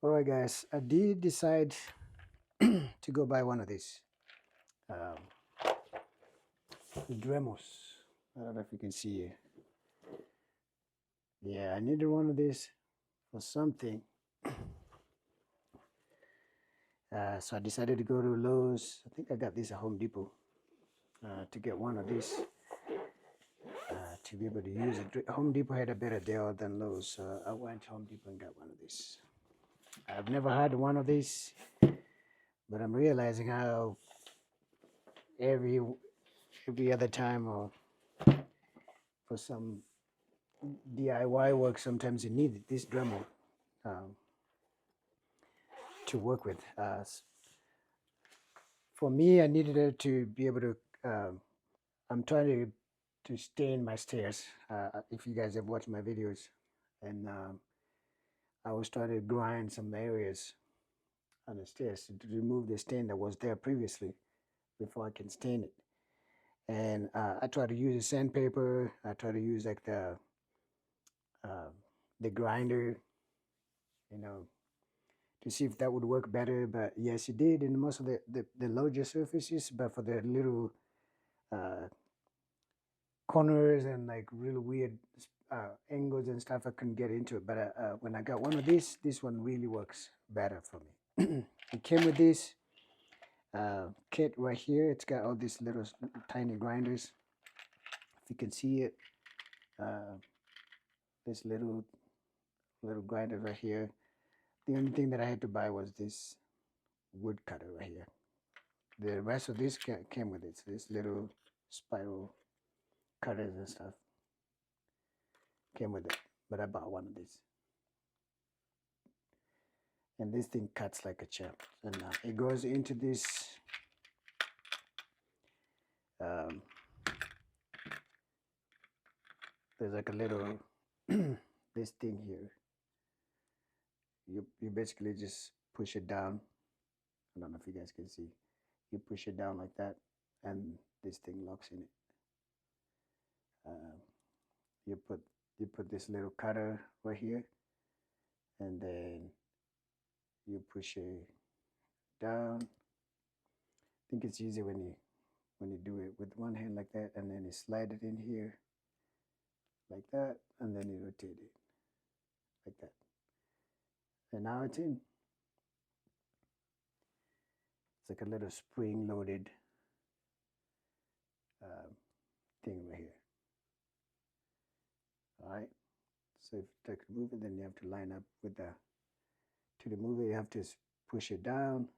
Alright guys, I did decide to go buy one of these Dremels. I don't know if you can see it. Yeah, I needed one of these for something. So I decided to go to Lowe's. I think I got this at Home Depot to get one of these to be able to use it. Home Depot had a better deal than Lowe's, so I went to Home Depot and got one of these. I've never had one of these, but I'm realizing how every other time or for some DIY work, sometimes you need this Dremel to work with. For me, I needed it to be able to. I'm trying to stain my stairs. If you guys have watched my videos, and I was trying to grind some areas on the stairs to remove the stain that was there previously before I can stain it. And I try to use a sandpaper. I try to use like the grinder, you know, to see if that would work better. But yes, it did in most of the larger surfaces, but for the little corners and like really weird angles and stuff, I couldn't get into it. But when I got one of these, this one really works better for me. It came with this kit right here. It's got all these little tiny grinders. If you can see it, this little grinder right here. The only thing that I had to buy was this wood cutter right here. The rest of this came with it. So this little spiral cutters and stuff came with it, but I bought one of these. And this thing cuts like a champ. And it goes into this there's like a little this thing here. You basically just push it down. I don't know if you guys can see. You push it down like that, and this thing locks in it. You put this little cutter right here, and then you push it down. I think it's easy when you do it with one hand like that, and then you slide it in here like that, and then you rotate it like that, and now it's in. It's like a little spring-loaded thing right here. All right. So if you take to move it, then you have to line up with the. To remove it, you have to push it down.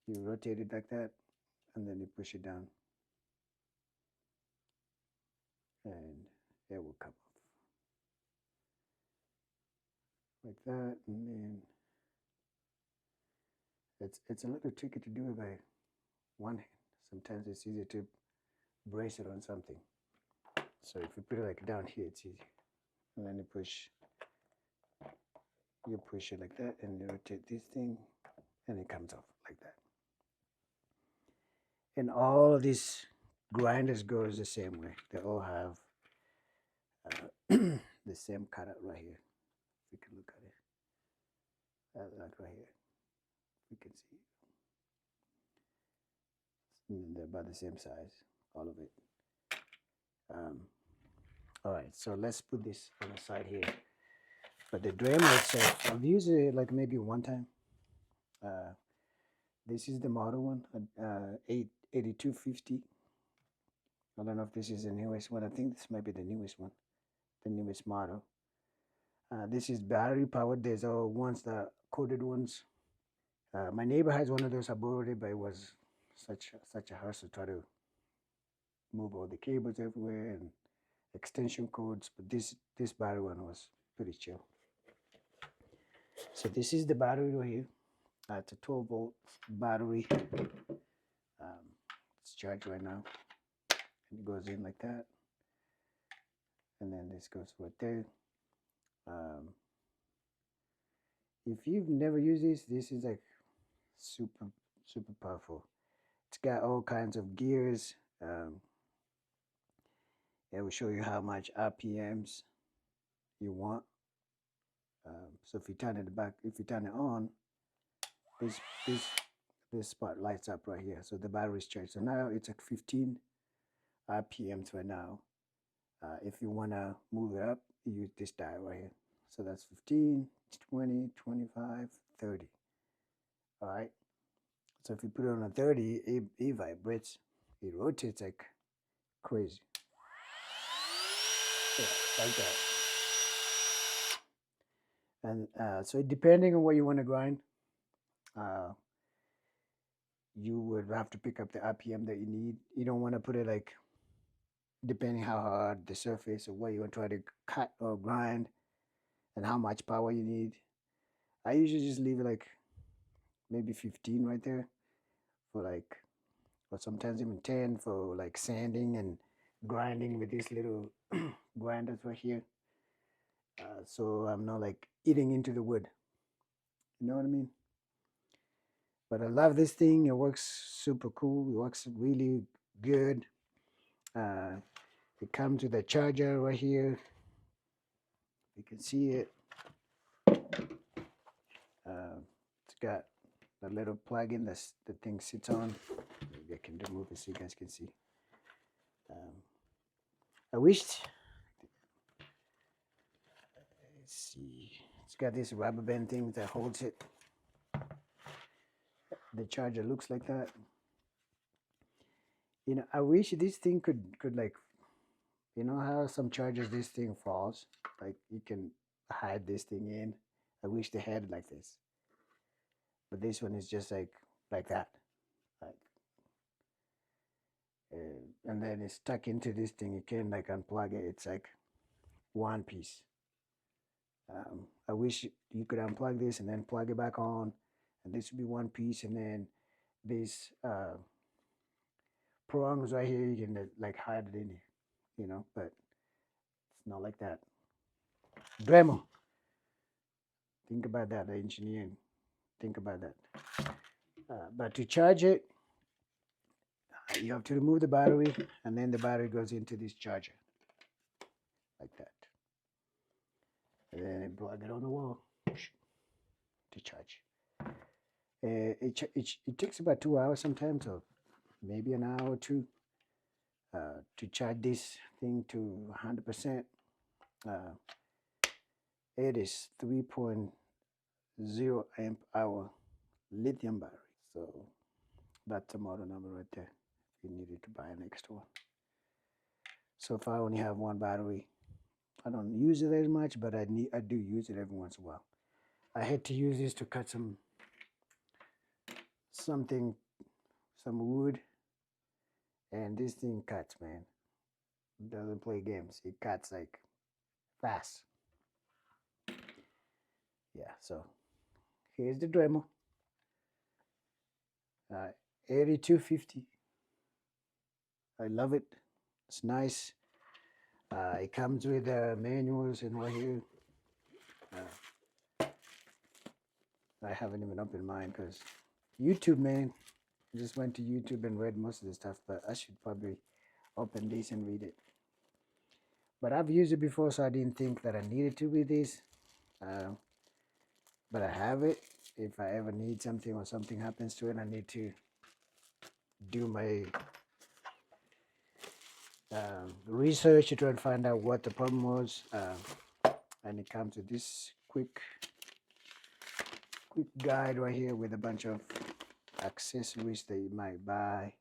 You rotate it like that, and then you push it down, and it will come off like that. And then it's a little tricky to do it by one hand. Sometimes it's easier to brace it on something. So if you put it like down here, it's easy. And then you push it like that, and you rotate this thing, and it comes off like that. And all of these grinders goes the same way. They all have the same cutout right here. You can look at it. Like right here. You can see it. And they're about the same size, all of it. All right, so let's put this on the side here. But the Dremel itself, I've used it like maybe one time. This is the model one, 8250. I don't know if this is the newest one. I think this might be the newest one, the newest model. This is battery powered. There's all ones, the corded ones. My neighbor has one of those. I borrowed it, but it was such a hassle to try to move all the cables everywhere and extension cords. But this battery one was pretty chill. So this is the battery right here. It's a 12-volt battery. It's charged right now. And it goes in like that. And then this goes right there. If you've never used this is like super powerful. It's got all kinds of gears. It will show you how much RPMs you want. So if you turn it back, if you turn it on, this this this spot lights up right here. So the battery is charged. So now it's at 15 RPMs right now. If you want to move it up, you use this dial right here. So that's 15, 20, 25, 30. All right. So if you put it on a 30, it vibrates. It rotates like crazy. Yeah, like that. And so depending on what you want to grind, you would have to pick up the RPM that you need. You don't want to put it like, depending how hard the surface or what you want to try to cut or grind and how much power you need. I usually just leave it like maybe 15 right there for like, or sometimes even 10 for like sanding and grinding with these little grinders right here. So I'm not like eating into the wood. You know what I mean? But I love this thing. It works super cool. It works really good. It comes with a charger right here. You can see it. It's got a little plug-in that the thing sits on. Maybe I can remove it so you guys can see. I wished. Let's see. It's got this rubber band thing that holds it. The charger looks like that. You know, I wish this thing could like, you know how some chargers this thing falls, like you can hide this thing in. I wish they had it like this, but this one is just like that, like, and then it's stuck into this thing. You can't like unplug it. It's like one piece. I wish you could unplug this and then plug it back on, and this would be one piece, and then these prongs right here, you can like hide it in here, you know, but it's not like that. Dremel. Think about that, the engineering. Think about that. But to charge it, you have to remove the battery, and then the battery goes into this charger, like that. And then plug it on the wall to charge. It takes about 2 hours sometimes, or maybe an hour or two, to charge this thing to 100%. It is 3.0 amp hour lithium battery. So that's the model number right there. If you needed to buy an extra one. So if I only have one battery, I don't use it as much, but I do use it every once in a while. I had to use this to cut some wood, and this thing cuts, man. It doesn't play games. It cuts like fast. Yeah, so here's the Dremel. 8250. I love it. It's nice. It comes with manuals and right here. I haven't even opened mine because YouTube, man. I just went to YouTube and read most of the stuff, but I should probably open this and read it. But I've used it before, so I didn't think that I needed to read this. But I have it. If I ever need something or something happens to it, I need to do my research to try and find out what the problem was. And it comes with this quick guide right here with a bunch of accessories that you might buy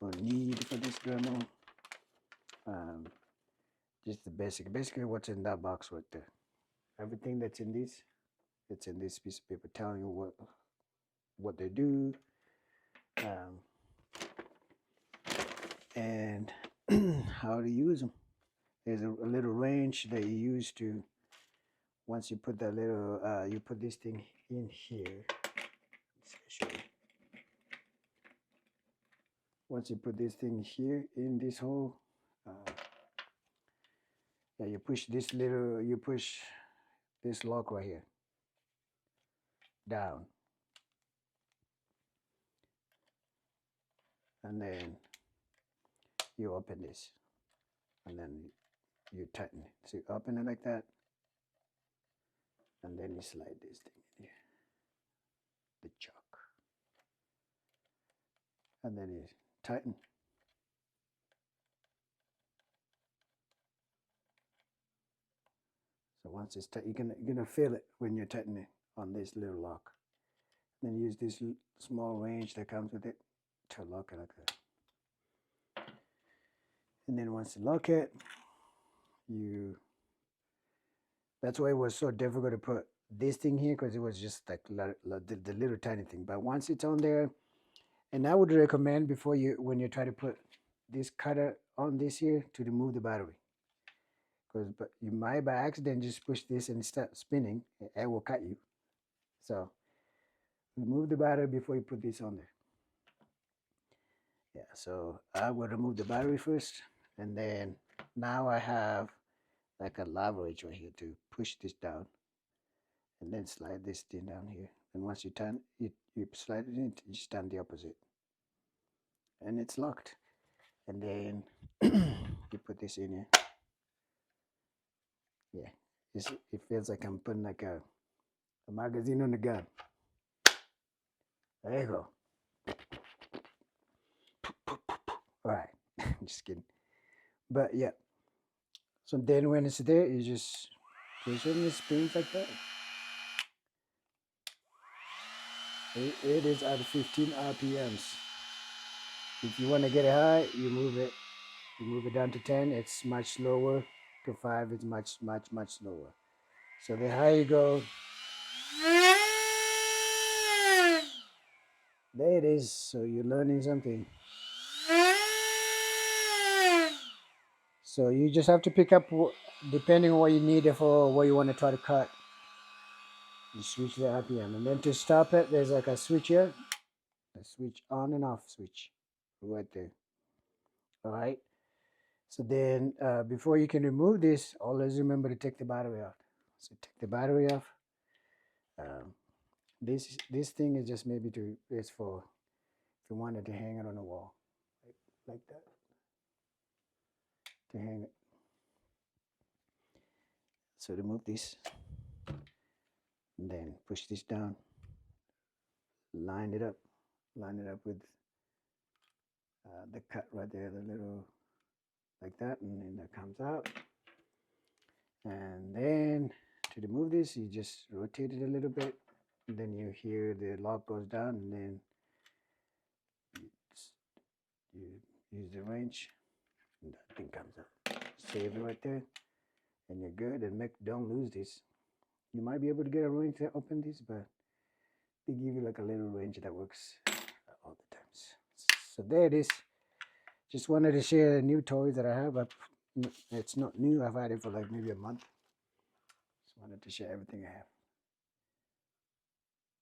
or need for this Dremel. Just the basically what's in that box right there. Everything that's in this, it's in this piece of paper telling you what they do, and how to use them. There's a little wrench that you use to, once you put that little, you put this thing in here. Show you. Once you put this thing here in this hole, yeah, you push this lock right here down, and then you open this, and then you tighten it. So you open it like that, and then you slide this thing in here, the chuck, and then you tighten. So once it's tight, you're gonna feel it when you're tightening on this little lock. Then use this small wrench that comes with it to lock it like that. And then once you lock it, that's why it was so difficult to put this thing here, because it was just like the little tiny thing. But once it's on there, and I would recommend before when you try to put this cutter on this here, to remove the battery, because you might by accident just push this and start spinning, it will cut you. So remove the battery before you put this on there. Yeah, so I will remove the battery first, and then now I have like a leverage right here to push this down, and then slide this thing down here. And once you turn it, you slide it in, you just turn the opposite, and it's locked. And then you put this in here. Yeah, it feels like I'm putting like a magazine on the gun. There you go. All right, just kidding. But yeah, so then when it's there, you just push it and it spins like that. It is at 15 RPMs. If you want to get it high, you move it down to 10, it's much slower. To 5, it's much slower. So the higher you go, there it is. So you're learning something. So you just have to pick up, depending on what you need it for, what you want to try to cut. You switch the RPM, and then to stop it, there's like a switch here, a switch on and off switch, right there. All right. So then, before you can remove this, always remember to take the battery out. So take the battery off. This thing is just maybe it's for if you wanted to hang it on the wall, like that, to hang it. So remove this, and then push this down, line it up with the cut right there, the little, like that, and then that comes out. And then to remove this, you just rotate it a little bit, and then you hear the lock goes down, and then you use the wrench, and that thing comes out. Save it right there, and you're good. And don't lose this. You might be able to get a wrench to open this, but they give you like a little wrench that works all the times. So there it is. Just wanted to share a new toy that I have. It's not new. I've had it for like maybe a month. Just wanted to share everything I have.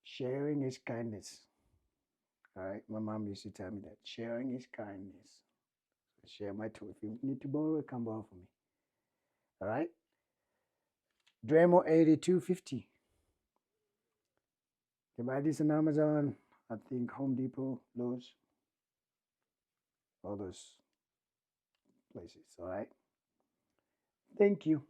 Sharing is kindness. All right. My mom used to tell me that sharing is kindness. So share my toy. If you need to borrow it, come borrow from me. All right. Dremel 8250. You buy this on Amazon, I think Home Depot, Lowe's, all those places. All right. Thank you.